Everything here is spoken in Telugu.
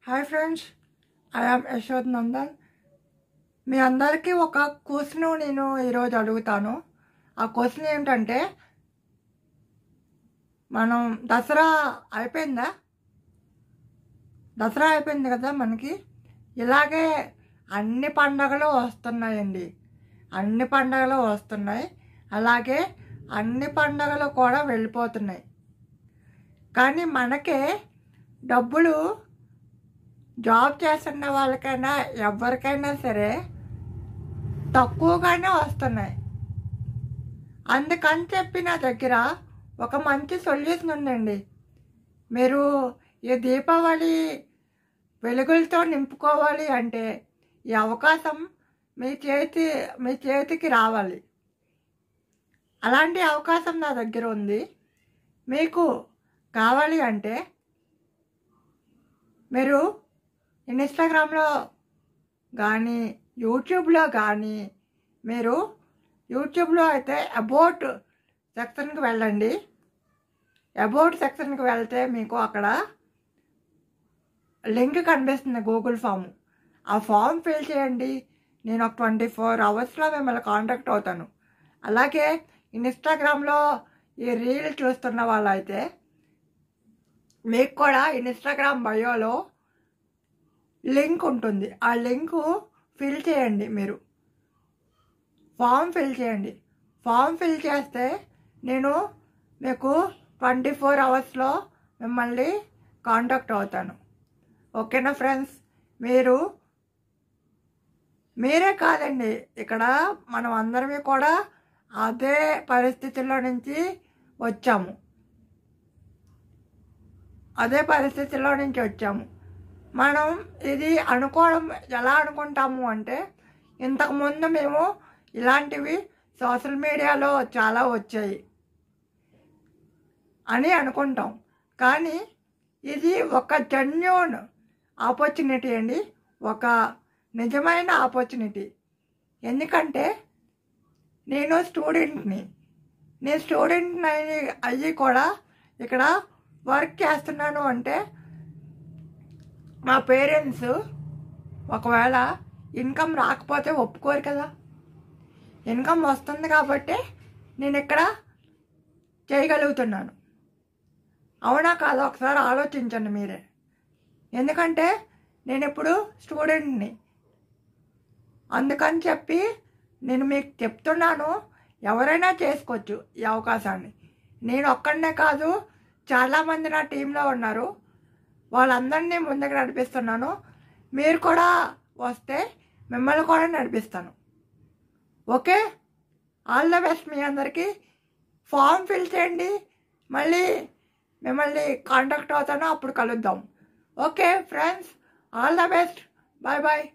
Hi friends, I'm యశోద్ Nandan. మీ అందరికీ ఒక క్వశ్చన్ నేను ఈరోజు అడుగుతాను. ఆ క్వశ్చన్ ఏంటంటే, మనం దసరా అయిపోయిందా? దసరా అయిపోయింది కదా మనకి. ఇలాగే అన్ని పండగలు వస్తున్నాయండి. అన్ని పండగలు వస్తున్నాయి, అలాగే అన్ని పండగలు కూడా వెళ్ళిపోతున్నాయి. కానీ మనకే డబ్బులు జాబ్ చేస్తున్న వాళ్ళకైనా ఎవరికైనా సరే తక్కువగానే వస్తున్నాయి. అందుకని చెప్పి నా దగ్గర ఒక మంచి సొల్యూషన్ ఉందండి. మీరు ఈ దీపావళి వెలుగులతో నింపుకోవాలి అంటే ఈ అవకాశం మీ చేతికి రావాలి. అలాంటి అవకాశం నా దగ్గర ఉంది. మీకు కావాలి అంటే మీరు ఇన్స్టాగ్రామ్లో కానీ యూట్యూబ్లో కానీ, మీరు యూట్యూబ్లో అయితే అబౌట్ సెక్షన్కి వెళ్ళండి. అబౌట్ సెక్షన్కి వెళ్తే మీకు అక్కడ లింక్ కనిపిస్తుంది, గూగుల్ ఫామ్. ఆ ఫామ్ ఫిల్ చేయండి. నేను ఒక 24 అవర్స్లో మిమ్మల్ని కాంటాక్ట్ అవుతాను. అలాగే ఇన్స్టాగ్రామ్లో ఈ రీల్ చూస్తున్న వాళ్ళైతే మీకు కూడా ఇన్స్టాగ్రామ్ బయోలో లింక్ ఉంటుంది. ఆ లింకు ఫిల్ చేయండి. మీరు ఫామ్ ఫిల్ చేయండి. ఫామ్ ఫిల్ చేస్తే నేను మీకు 24 అవర్స్లో మిమ్మల్ని కాంటాక్ట్ అవుతాను. ఓకేనా ఫ్రెండ్స్? మీరే కాదండి, ఇక్కడ మనం అందరమే కూడా అదే పరిస్థితుల్లో నుంచి వచ్చాము. మనం ఇది అనుకోవడం ఎలా అనుకుంటాము అంటే, ఇంతకుముందు మేము ఇలాంటివి సోషల్ మీడియాలో చాలా వచ్చాయి అని అనుకుంటాం. కానీ ఇది ఒక జెన్యూన్ ఆపర్చునిటీ అండి, ఒక నిజమైన ఆపర్చునిటీ. ఎందుకంటే నేను స్టూడెంట్ని అయ్యి కూడా ఇక్కడ వర్క్ చేస్తున్నాను అంటే మా పేరెంట్స్ ఒకవేళ ఇన్కమ్ రాకపోతే ఒప్పుకోరు కదా. ఇన్కమ్ వస్తుంది కాబట్టి నేను ఇక్కడ చేయగలుగుతున్నాను. అవునా కాదా ఒకసారి ఆలోచించండి మీరే. ఎందుకంటే నేను ఇప్పుడు స్టూడెంట్ని. అందుకని చెప్పి నేను మీకు చెప్తున్నాను, ఎవరైనా చేసుకోవచ్చు ఈ అవకాశాన్ని. నేను ఒక్కడనే కాదు, చాలామంది నా టీంలో ఉన్నారు. వాళ్ళందరినీ ముందుకు నడిపిస్తున్నాను. మీరు కూడా వస్తే మిమ్మల్ని కూడా నడిపిస్తాను. ఓకే, ఆల్ ద బెస్ట్ మీ అందరికీ. ఫామ్ ఫిల్ చేయండి, మళ్ళీ మిమ్మల్ని కాంటాక్ట్ అవుతాను, అప్పుడు కలుద్దాం. Okay friends, all the best. Bye bye.